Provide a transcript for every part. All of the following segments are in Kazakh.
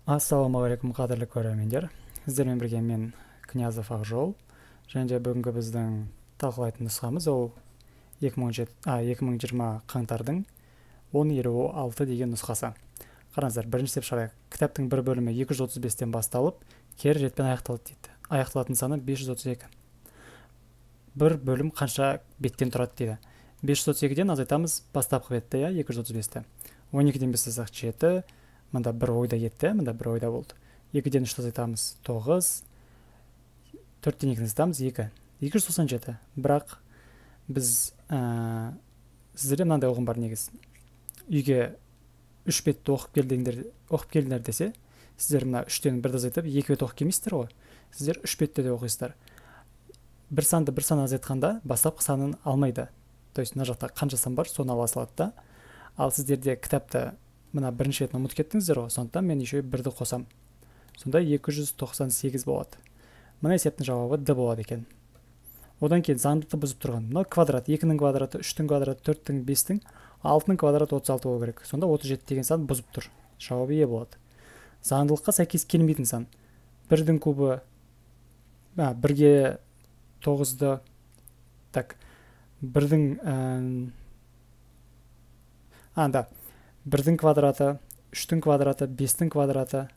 Ассалаумағалейкум қадірлі көрермендер. Сіздермен бірге мен Князов Ақжол. Және де бүгінгі біздің талқылайтын нұсқамыз ол 2020 қаңтардың 10:56 деген нұсқасы. Қараңыздар, бірінші деп шарайық. Кітаптың бір бөлімі 235-тен басталып, кері ретпен аяқталады дейді. Аяқталатын саны 532. Бір бөлім қанша беттен тұрады дейді. 532-ден азайтамыз бастапқы бетті, 235-ті. 12-ден бастасақ 7, мында бір ойда кетті, мында бір ойда болды. 2-ден 3 азайтамыз 9, 4-тен 2-ні азайтамыз 2. 297. Бірақ біз сіздерде мынандай ұғым бар негіз. Үйге 3 бетті оқып келдіңдер десе, сіздер мына 3-тен 1-ді азайтып 2 бет оқып келмейсіздер ғой. Сіздер 3 бетті де оқисыздар. Бір санды бір сан азайтқанда бастапқы санын алмайды. То есть мына жақта қанша сан бар, соны ала салады да. Ал сіздерде кітапты мына бірінші бетін ұмытып кеттіңіздер ғой, сондықтан мен еще 1-ді қосам. Сонда 298 болады. Мына есептің жауабы Д болады екен. Одан кейін заңдылықты бұзып тұрған. Мына квадрат, 2-нің квадраты, 3-тің квадраты, 4-тің, 5-тің, 6-нің квадраты 36 болу керек. Сонда 37 деген сан бұзып тұр. Жауабы Е болады. Заңдылыққа сәйкес келмейтін сан. 1-дің кубы 1-ге 9-ды, так, 1-дің 1-дің квадраты, 3-тің квадраты, 5-тің квадраты,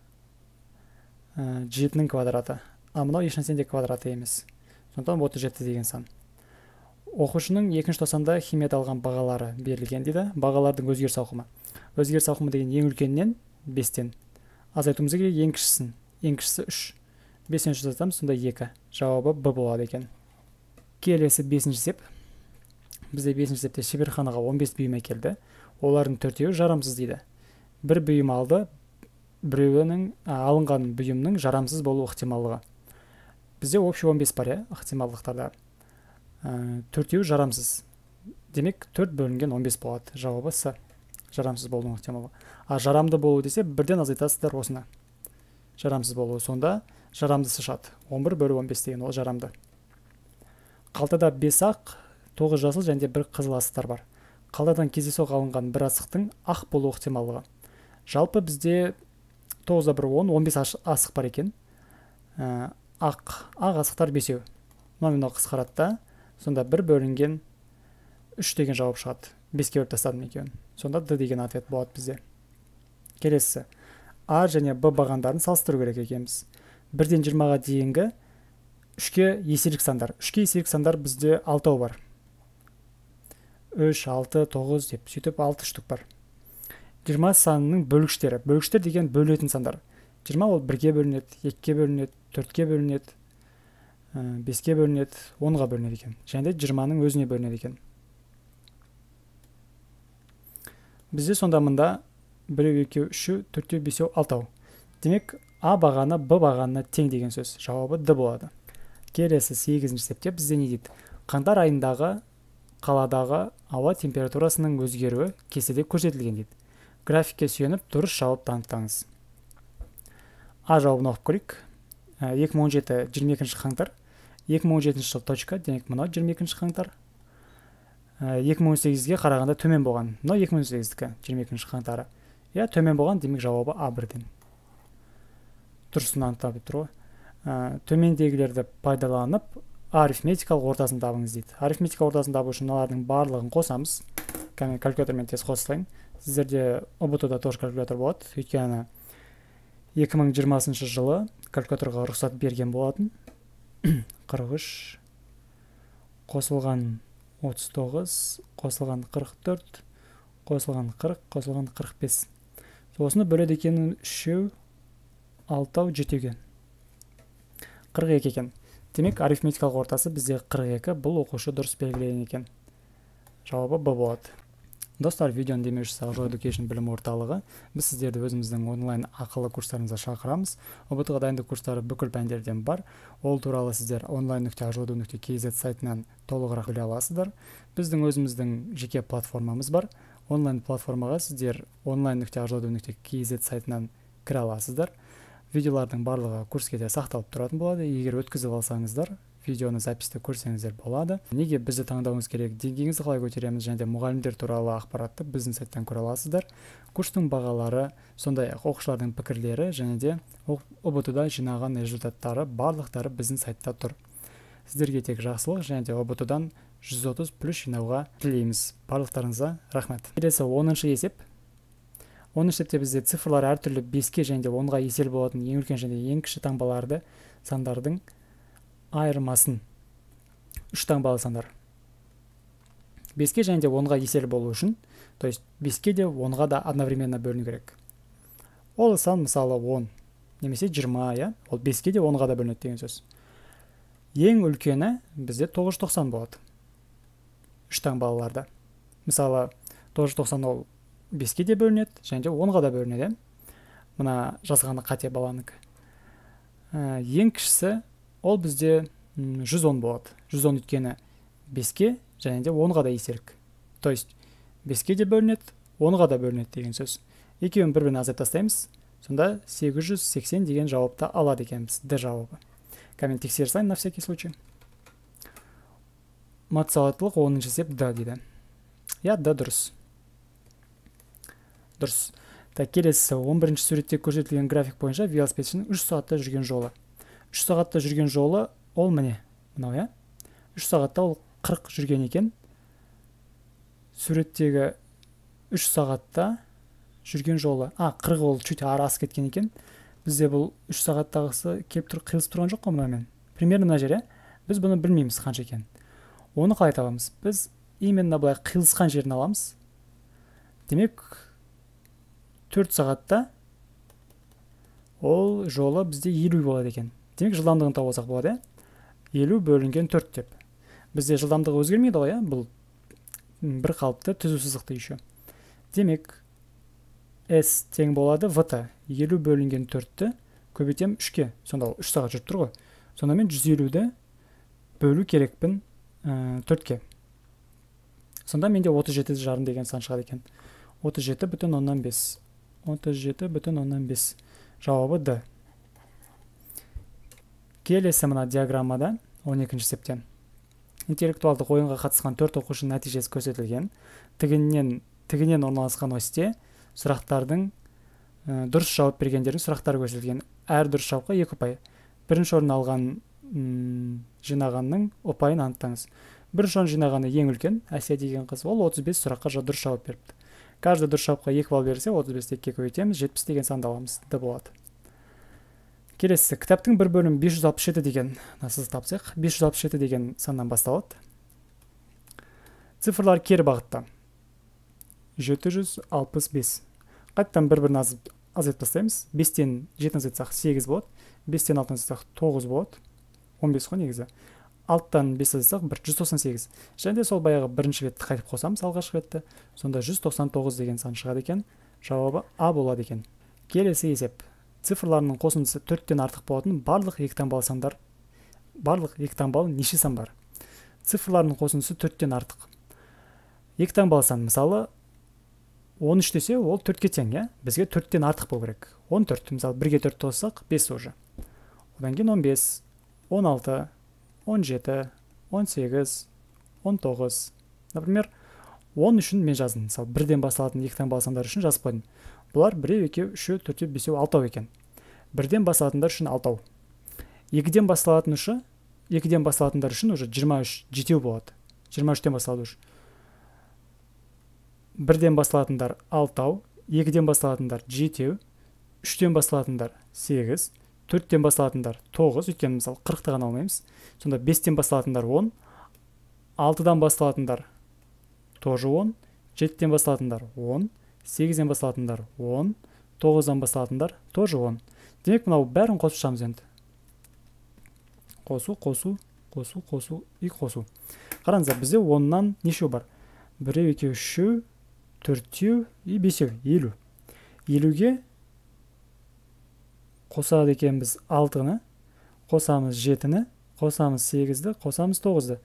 7-нің квадраты. А мынау ешнәрсенде квадраты емес. Сондықтан 37 деген сан. Оқушының екінші тоқсанда химияда алған бағалары берілген дейді. Бағалардың өзгеріс ауқымы. Өзгеріс ауқымы деген ең үлкеннен 5-тен. Азайтуымыз керек ең кішісін. Ең кішісі 3. 5-тен 3 азайтамыз, сонда 2. Жауабы Б болады екен. Келесі 5-ші есеп. Бізде 5-ші есепте шеберханаға 15 бұйым әкелді. Олардың 4-еуі жарамсыз дейді. Бір бұйым алды, біреуінің алынған бұйымның жарамсыз болу ықтималығы. Бізде общий 15 бар, ықтималдықтарда. 4-еуі жарамсыз. Демек 4 бөлінген 15 болады. Жауабы С. Жарамсыз болу ықтималығы. А жарамды болу десе, бірден азайтасыздар осыны. Жарамсыз болу. Сонда жарамдысы шығады. 11 бөлі 15 деген ол жарамды. Қалтада 5 ақ, 9 жасыл және 1 қызыл асықтар бар. Қалтадан кездейсоқ алынған бір асықтың ақ болу ықтималығы. Жалпы бізде 9-да 1 10, 15 асық бар екен. Ақ асықтар 5-еу. Мынау қысқарады да. Сонда 1 бөлінген 3 деген жауап шығады. 5-ке бөліп тастадым екеуін. Сонда Д деген ответ болады бізде. Келесі. А және Б бағандарын салыстыру керек екенбіз. 1-ден 20-ға дейінгі 3-ке еселік сандар. 3-ке еселік сандар бізде 6 бар. 3, 6, 9 деп сөйтіп 6 штук бар. 20 санының бөлгіштері. Бөлгіштер деген бөлінетін сандар. 20 ол 1-ге бөлінеді, 2-ге бөлінеді, 4-ге бөлінеді, 5-ге бөлінеді, 10-ға бөлінеді екен. Және де 20-ның өзіне бөлінеді екен. Бізде сонда мында 1, 2, 3, 4, 5, 6. Демек, А бағаны Б бағанына тең деген сөз. Жауабы Д болады. Келесі 8-ші есепте бізде не дейді? Қаңтар айындағы қаладағы ауа температурасының өзгеруі кестеде көрсетілген дейді. Графикке сүйеніп дұрыс жауап танытыңыз. А жауабын оқып көрейік. 2017 22 қаңтар. 2017 жыл точка, демек мынау 22 қаңтар. 2018-ге қарағанда төмен болған. Мынау 2018-кі 22 қаңтары. Төмен болған, демек жауабы А бірден. Дұрысын анықтап тұр ғой. Төмендегілерді пайдаланып арифметикалық ортасын табыңыз дейді. Арифметикалық ортасын табу үшін мыналардың барлығын қосамыз. Калькулятормен тез қосылайын. Сіздерде ұбт-да тоже калькулятор болады. Өйткені 2020 жылы калькуляторға рұқсат берген болатын. 43 қосылған 39 қосылған 44 қосылған 40 қосылған 45. Осыны бөледі екенін 3, 6, 7-ге. 42 екен. Демек, арифметикалық ортасы бізде 42, бұл оқушы дұрыс белгілеген екен. Жауабы Б болады. Достар, видеоның демеушісі Ақжол Education білім орталығы. Біз сіздерді өзіміздің онлайн ақылы курстарымызға шақырамыз. ұбт-ға дайындық курстары бүкіл пәндерден бар. Ол туралы сіздер online.akjoledu.kz сайтынан толығырақ біле аласыздар. Біздің өзіміздің жеке платформамыз бар. Онлайн платформаға сіздер online.akjoledu.kz сайтынан кіре аласыздар. Видеолардың барлығы курскеде сақталып тұратын болады. Егер өткізіп алсаңыздар, видеоны записьті көрсеңіздер болады. Неге бізді таңдауыңыз керек, деңгейіңізді қалай көтереміз және де мұғалімдер туралы ақпаратты біздің сайттан көре аласыздар. Курстың бағалары, сондай-ақ оқушылардың пікірлері және де ұбт-да жинаған результаттары барлықтары біздің сайтта тұр. Сіздерге тек жақсылық және де ұбт-дан 130 плюс жинауға тілейміз. Барлықтарыңызға рахмет. Келесі 10-шы есеп. 10-шы есепте бізде цифрлар әртүрлі 5-ке және де 10-ға есел болатын ең үлкен және ең кіші таңбаларды сандардың айырмасын. 3 таңбалы сандар. 5-ке және де 10-ға есел болу үшін, то есть 5-ке де 10-ға да одновременно бөліну керек. Ол сан мысалы 10, немесе 20, я? Ол 5-ке де 10-ға да бөлінеді деген сөз. Ең үлкені бізде 990 болады. 3 таңбалыларда. Мысалы 990 ол 5-ке де бөлінеді, және де 10-ға да бөлінеді. Мына жазғаны қате баланыкі. Ең кішісі ол бізде 110 болады. 110 өткені 5-ке және де 10-ға да еселік. То есть 5-ке де бөлінеді, 10-ға да бөлінеді деген сөз. Екеуін бір-бірін азайып тастаймыз. Сонда 880 деген жауапты алады екенбіз. Д жауабы. Коммент тексерсайын на всякий случай. Матсалаттылық 10-шы есеп Д дейді. Я, Д дұрыс. Дұрыс. Так, келесі 11-ші суретте көрсетілген график бойынша велосипедшінің 3 сағатта жүрген жолы. 3 сағатта жүрген жолы ол міне. Мынау, я? 3 сағатта ол 40 жүрген екен. Суреттегі 3 сағатта жүрген жолы. 40 ол чуть асып кеткен екен. Бізде бұл 3 сағаттағысы келіп қиылысып тұрған жоқ қой мынамен. Примерно мына жер, біз бұны білмейміз қанша екен. Оны қалай табамыз? Біз именно былай қиылысқан жерін аламыз. Демек 4 сағатта ол жолы бізде 50 болады екен. Демек жылдамдығын тауып алсақ болады, 50 бөлінген 4 деп. Бізде жылдамдығы өзгермейді ғой, бұл бір қалыпты түзу сызықты еще. Демек S тең болады VT. 50 бөлінген 4-ті көбейтем 3-ке. Сонда 3 сағат жүріп тұр ғой. Сонда мен 150-ді бөлу керекпін 4-ке. Сонда менде 37 жарым деген сан шығады екен. 37,5. 37,5. Жауабы Д. Келесі мына диаграммада 12-ші есептен. Интеллектуалдық ойынға қатысқан 4 оқушының нәтижесі көрсетілген. Тігінен орналасқан осьте сұрақтардың дұрыс жауап бергендердің сұрақтары көрсетілген. Әр дұрыс жауапқа 2 ұпай. Бірінші орын алған жинағанның ұпайын анықтаңыз. Бірінші орын жинағаны ең үлкен, Әсия деген қыз, ол 35 сұраққа дұрыс жауап беріпті. Каждый дұрыс жауапқа 2 балл берсе, 35-ті 2-ге көбейтеміз, 70 деген санды аламыз. Д болады. Келесі, кітаптың бір бөлімі 567 деген, сызық тапсақ, 567 деген саннан басталады. Цифрлар кері бағытта. 765. Қайттан бір-бірін азайып тастаймыз. 5-тен 7 азайтсақ 8 болады. 5-тен 6 азайтсақ 9 болады. 15 қой негізі. 6-тан 5 азайтсақ 198. Және де сол баяғы бірінші бетті қайтып қосамыз, алғашқы бетті. Сонда 199 деген сан шығады екен. Жауабы А болады екен. Келесі есеп. Цифрларының қосындысы 4-тен артық болатын барлық 2 таңбалы сандар. Барлық 2 таңбалы неше сан бар? Цифрларының қосындысы 4-тен артық. 2 таңбалы сан, мысалы 13 десе, ол 4-ке тең, я? Бізге 4-тен артық болу керек. 14, мысалы 1-ге 4 қоссақ 5 уже. Одан кейін 15, 16, 17, 18, 19. Например, 10 үшін мен жаздым. Мысалы 1-ден басталатын 2 таңбалы сандар үшін жазып қойдым. Бұлар 1, 2, 3, 4, 5, 6 екен. 1-ден басталатындар үшін 6. 2-ден басталатындар үшін уже 23 жетеу болады. 23-тен басталады уже. 1-ден басталатындар 6, 2-ден басталатындар 7, 3-тен басталатындар 8, 4-тен басталатындар 9, өйткені мысалы 40-ты ғана алмаймыз. Сонда 5-тен басталатындар 10, 6-дан басталатындар тоже 10, 7-тен басталатындар 10, 8-ден басталатындар 10, 9-дан басталатындар тоже 10. Демек, мынау бәрін қосып шығамыз енді. Қосу, и қосу. Қараңыздар, бізде 10-нан нешеу бар? 1, 2, 3, 4, и 5, 50. 50-ге қосады екенбіз 6-ны, қосамыз 7-ні, қосамыз 8-ді, қосамыз 9-ды.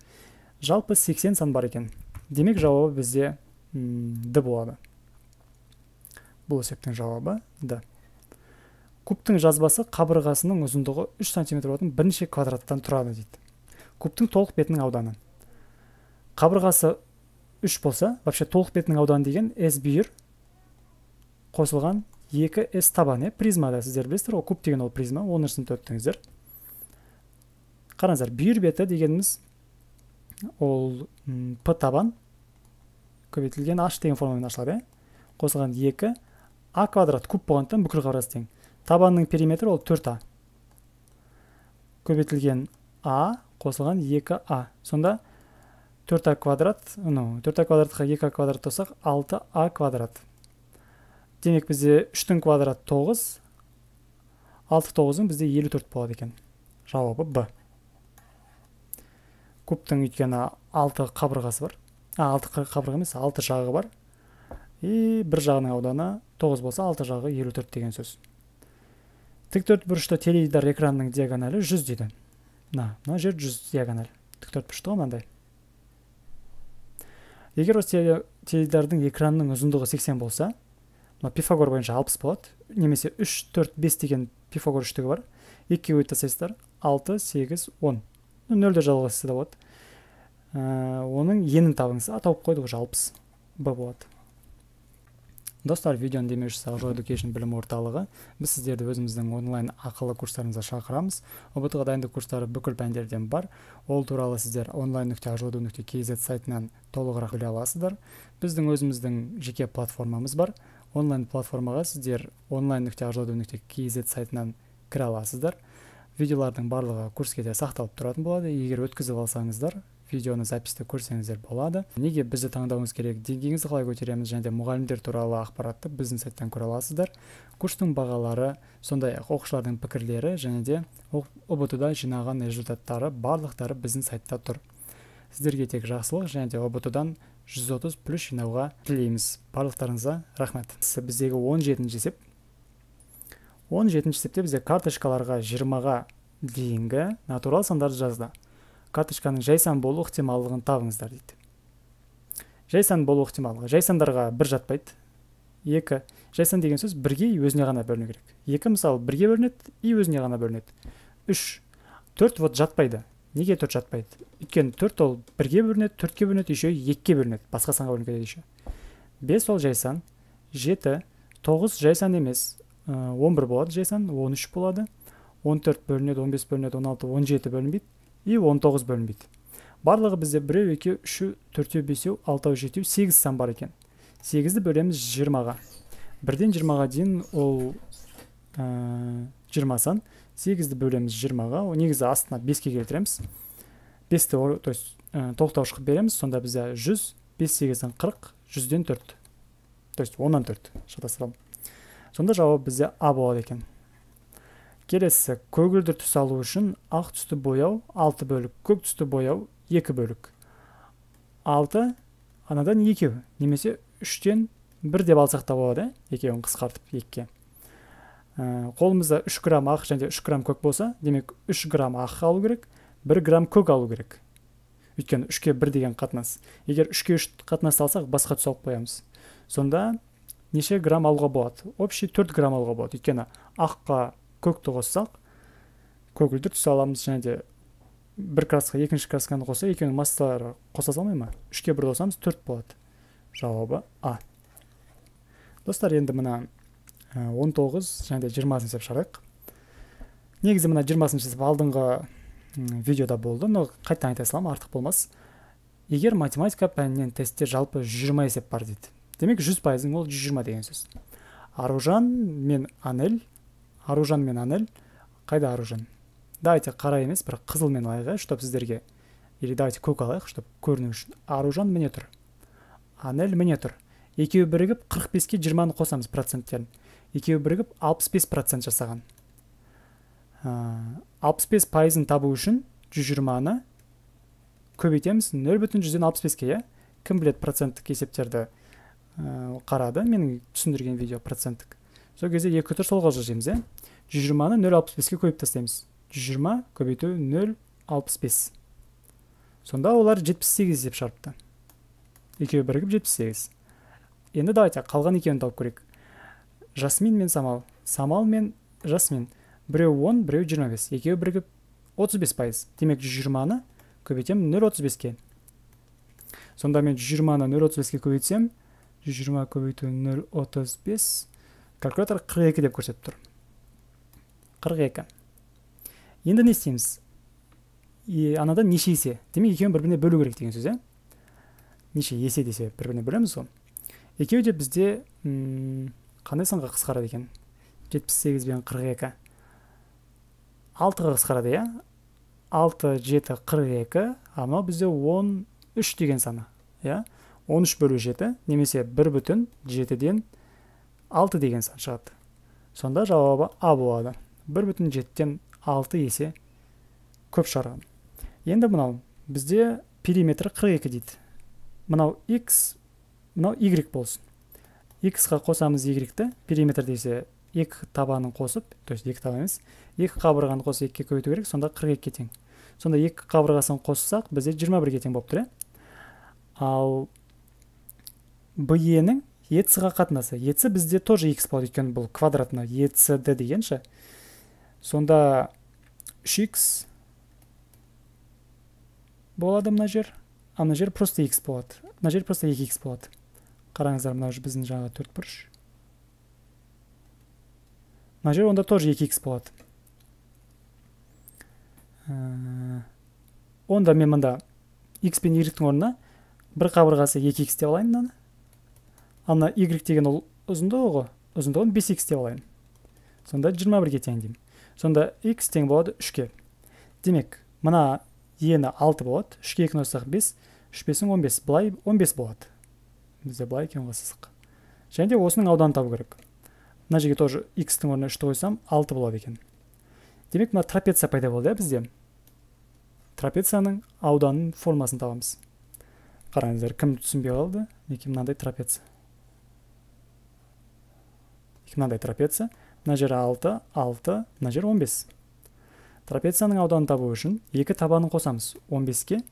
Жалпы 80 сан бар екен. Демек, жауабы бізде Д болады. Бұл есептің жауабы Д. Кубтың жазбасы қабырғасының ұзындығы 3 см болатын бірнеше квадраттан тұрады дейді. кубтың толық бетінің ауданы. Қабырғасы 3 болса, вообще толық бетінің ауданы деген S бүйір қосылған 2 S табан. Призмада сіздер білесіздер, куб деген ол призма, 10 сыныпта өттіңіздер. Қараңыздар, бүйір беті дегеніміз ол P табан көбейтілген H деген формамен ашылады. Қосылған 2 A квадрат куб болғандықтан бүкіл қабырғасы тең. Табанның периметрі ол 4A. Көбейтілген A қосылған 2A. Сонда 4A квадрат, 4A квадратқа 2A квадрат қоссақ 6A квадрат. Демек бізде 3-тің квадрат 9, 6 9-ың бізде 54 болады екен. Жауабы Б. Кубтың өйткені 6 қабырғасы бар. 6 қабырға емес, 6 жағы бар. Бір жағының ауданы 9 болса, 6 жағы 54 деген сөз. Тіктөртбұрышты теледидар экранның диагоналі 100 дейді. Мына жер 100 диагональ. Тіктөртбұрышты ғой мынандай. Егер осы теледидардың экранның ұзындығы 80 болса, Пифагор бойынша 60 болады. Немесе 3, 4, 5 деген Пифагор үштігі бар. 2-ге өтті тасайсыздар. 6, 8, 10. 0-де жалғасы да болады. Оның енін табыңыз. Тауып қойды ғой 60. Б болады. Достар, видеоны демеушісі Aqo Education білім орталығы. Біз сіздерді өзіміздің онлайн ақылы курстарымызға шақырамыз. ұбт-ға дайындық курстары бүкіл пәндерден бар. Ол туралы сіздер online.aqoedu.kz сайтынан толығырақ біле аласыздар. Біздің өзіміздің жеке платформамыз бар. Онлайн платформаға сіздер online.aqoedu.kz сайтынан кіре аласыздар. Видеолардың барлығы курске де сақталып тұратын болады. Егер өткізіп алсаңыздар, видеоны записті көрсеңіздер болады. Неге бізді таңдауыңыз керек? Деңгейіңізді қалай көтереміз және де мұғалімдер туралы ақпаратты біздің сайттан көре аласыздар. Курстың бағалары, сондай-ақ оқушылардың пікірлері және де ұбт-да жинаған результаттары барлықтары біздің сайтта тұр. Сіздерге тек жақсылық және де ұбт-дан 130 плюс жинауға тілейміз. Барлықтарыңызға рахмет. Біздегі 17-ші есеп. 17-ші есепте бізде карточкаларға 20-ға дейінгі натурал сандарды жазды. Карточканың жай сан болу ықтималдығын табыңыздар дейді. Жай сан болу ықтималдығы. Жай сандарға 1 жатпайды. 2. Жай сан деген сөз 1-ге өзіне ғана бөліну керек. 2 мысалы 1-ге бөлінеді, өзіне ғана бөлінеді. 3. 4 вот жатпайды. Неге 4 жатпайды? Өйткені 4 ол 1-ге бөлінеді, 4-ке бөлінеді, еще 2-ке бөлінеді. Басқа санға бөлінеді еще. 5 ол жай сан. 7. 9 жай сан емес. 11 болады жай сан, 13 болады. 14 бөлінеді, 15 бөлінеді, 16, 17 бөлінбейді. 19 бөлінбейді. Барлығы бізде 1, 2, 3, 4, 5, 6, 7, 8 сан бар екен. 8-ді бөлеміз 20-ға. 1-ден 20-ға дейін ол 20 сан. 8-ді бөлеміз 20-ға. Негізі астына 5-ке келтіреміз. 5-ті тоқтауыш қып береміз. Сонда бізде 100, 5, 8-ден 40, 100-ден 4. То есть 10-нан 4. Шатастыралым. Сонда жауап бізде А болады екен. Келесі, көгілдір түс алу үшін ақ түсті бояу 6 бөлік, көк түсті бояу 2 бөлік. 6, анадан 2, немесе 3-тен 1 деп алсақ та болады, екеуін қысқартып 2-ке. Қолымызда 3 грамм ақ және 3 грамм көк болса, демек 3 грамм ақ алу керек, 1 грамм көк алу керек. Өйткені 3-ке 1 деген қатынас. Егер 3-ке 3 қатынасты алсақ, басқа түс алып қоямыз. Сонда неше грамм алуға болады? Общий 4 грамм алуға болады. Өйткені аққа көкті қоссақ, көгілдір түс аламыз және де бір краска, екінші красканы қоса, екеуінің массалары қоса салмай ма? 3-ке 1 қосамыз 4 болады. Жауабы А. Достар, енді мына 19 және де 20-сын есеп шығарайық. Негізі мына 20-сын есеп алдыңғы видеода болды, но қайттан айта салам, артық болмас. Егер математика пәнінен тестте жалпы 120 есеп бар дейді. Демек 100%-ың ол 120 деген сөз. Аружан мен Анель. Қайда Аружан? Давайте қара емес, бір қызыл мен алайық, чтоб сіздерге. Или давайте көк алайық, чтоб көріну үшін. Аружан міне тұр. Анель міне тұр. Екеуі бірігіп 45-ке 20-ны қосамыз проценттерін. Екеуі бірігіп 65% жасаған. 65%-ын табу үшін 120-ны көбейтеміз 0,65-ке. Кім білет проценттік есептерді қарады? Менің түсіндірген видео проценттік. Сол кезде 2 тұр солға жаземіз. 120-ны 0,65-ке көбейіп тастаймыз. 120 көбейту 0,65. Сонда олар 78 деп шарпты. Екеуі бірігіп 78. Енді давайте қалған екеуін тауып көрейік. Жасмин мен Самал. Самал мен Жасмин. Біреу 10, біреу 25. Екеуі бірігіп 35%. Демек 120-ны көбейтемін 0,35-ке. Сонда мен 120-ны 0,35-ке көбейтсем, 120 көбейту 0,35, калькулятор 42 деп көрсетіп тұр. 42. Енді не істейміз? Анадан неше есе? Демек екеуін бір-біріне бөлу керек деген сөз, Неше есе десе бір-біріне бөлеміз ғой. Екеуі де бізде қандай санға қысқарады екен? 78 бен 42. 6-ға қысқарады, 6, 7, 42, мынау бізде 13 деген саны, 13 бөлу 7, немесе 1,7-ден 6 деген сан шығады. Сонда жауабы А болады. 1,7-ден 6 есе көп шығарған. Енді мынау бізде периметр 42 дейді. Мынау X, мынау Y болсын. X-қа қосамыз Y-ті, периметр десе 2 табанын қосып, то есть 2 табан емес, 2 қабырғаны қосып 2-ке көбейту керек, сонда 42-ке тең. Сонда 2 қабырғасын қоссақ, бізде 21-ге тең болып тұр. Ал BE-нің EC-ға қатынасы. EC бізде тоже X болады, өйткені бұл квадратына ECD деген ше. Сонда 3X болады мына жер, мына жер просто X болады. Мына жер просто 2X болады. Қараңыздар, мына біздің жаңа 4 бұрыш. Мына жер онда тоже 2X болады. Онда мен мында X пен Y-тің орнына бір қабырғасы 2X деп алайын мынаны. Ана Y деген ол ұзындығы ғой. Ұзындығын 5X деп алайын. Сонда 21-ге тең деймін. Сонда X тең болады 3-ке. Демек, мына E-ні 6 болады. 3-ке 2-ні қоссақ 5, 3 5-ің 15, былай 15 болады. Бізде былай екен қосысық. Және де осының ауданын табу керек. Мына жерге тоже X-тің орнына 3-ті қойсам 6 болады екен. Демек, мына трапеция пайда болды, бізде. Трапецияның ауданын формасын табамыз. Қараңыздар, кім түсінбей қалды? Неке мынандай трапеция. Мынандай трапеция. Мына жер 6, 6, мына жер 15. Трапецияның ауданын табу үшін 2 табанын қосамыз. 15-ке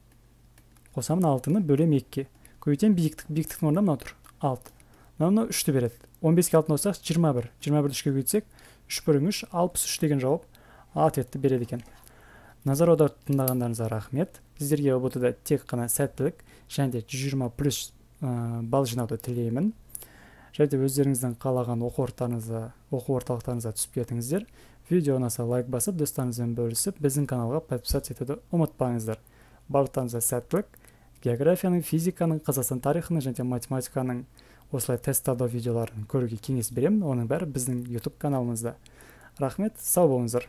қосамын 6-ны бөлем 2-ке. Көбейтем биіктіктің орнына мынау тұр. 6. Мынау 3-ті береді. 15-ке 6-ны қоссақ 21. 21-ді 3-ке көбейтсек 3 бөлім 3, 63 деген жауап ответті береді екен. Назар аударып тыңдағандарыңызға рахмет. Сіздерге ұбт-да тек қана сәттілік және де 120+ балл жинауды тілеймін. Және де өздеріңіздің қалаған оқу орталықтарыңызға түсіп кетіңіздер. Видео ұнаса лайк басып, достарыңызбен бөлісіп, біздің каналға подписаться етуді ұмытпаңыздар. Барлықтарыңызға сәттілік. Географияның, физиканың, Қазақстан тарихының және математиканың осылай тест талдау видеоларын көруге кеңес беремін. Оның бәрі біздің YouTube каналымызда. Рахмет, сау болыңыздар.